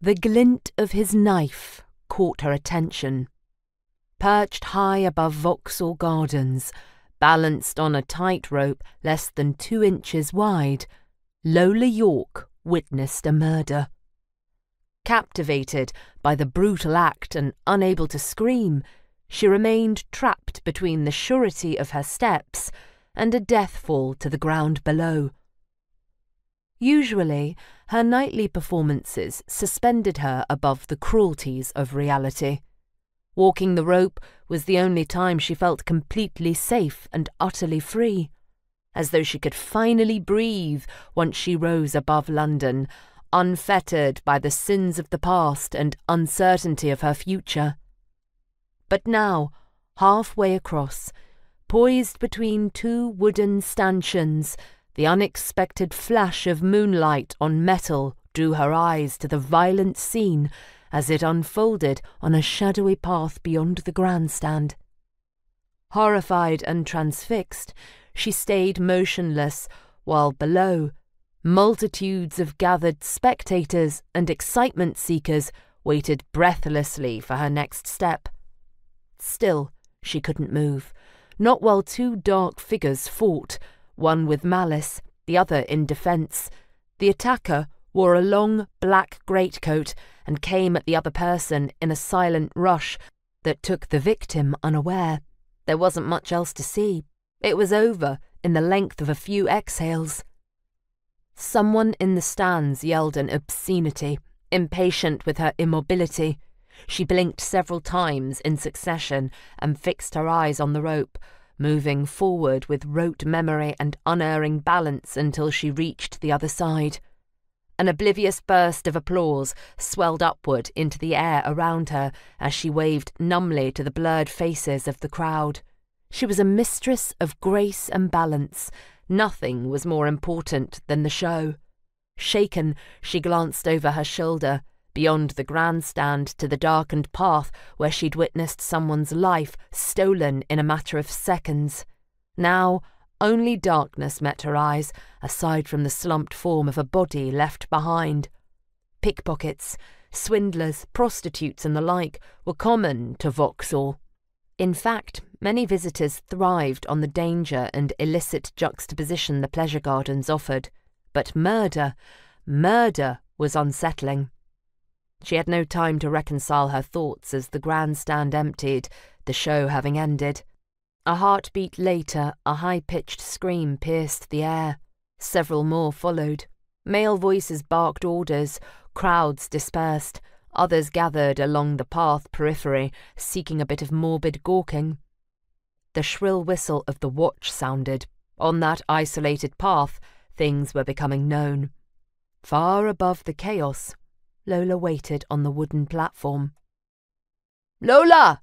The glint of his knife caught her attention. Perched high above Vauxhall Gardens, balanced on a tightrope less than 2 inches wide, Lola York witnessed a murder. Captivated by the brutal act and unable to scream, she remained trapped between the surety of her steps and a death fall to the ground below. Usually, her nightly performances suspended her above the cruelties of reality. Walking the rope was the only time she felt completely safe and utterly free, as though she could finally breathe once she rose above London, unfettered by the sins of the past and uncertainty of her future. But now, halfway across, poised between 2 wooden stanchions, the unexpected flash of moonlight on metal drew her eyes to the violent scene as it unfolded on a shadowy path beyond the grandstand. Horrified and transfixed, she stayed motionless, while below, multitudes of gathered spectators and excitement-seekers waited breathlessly for her next step. Still, she couldn't move, not while 2 dark figures fought, one with malice, the other in defence. The attacker wore a long black greatcoat and came at the other person in a silent rush that took the victim unaware. There wasn't much else to see. It was over in the length of a few exhales. Someone in the stands yelled an obscenity, impatient with her immobility. She blinked several times in succession and fixed her eyes on the rope, moving forward with rote memory and unerring balance until she reached the other side. An oblivious burst of applause swelled upward into the air around her as she waved numbly to the blurred faces of the crowd. She was a mistress of grace and balance. Nothing was more important than the show. Shaken, she glanced over her shoulder, beyond the grandstand to the darkened path where she'd witnessed someone's life stolen in a matter of seconds. Now, only darkness met her eyes, aside from the slumped form of a body left behind. Pickpockets, swindlers, prostitutes and the like were common to Vauxhall. In fact, many visitors thrived on the danger and illicit juxtaposition the pleasure gardens offered. But murder was unsettling. She had no time to reconcile her thoughts as the grandstand emptied, the show having ended. A heartbeat later, a high-pitched scream pierced the air. Several more followed. Male voices barked orders, crowds dispersed, others gathered along the path periphery, seeking a bit of morbid gawking. The shrill whistle of the watch sounded. On that isolated path, things were becoming known. Far above the chaos, Lola waited on the wooden platform. "Lola!"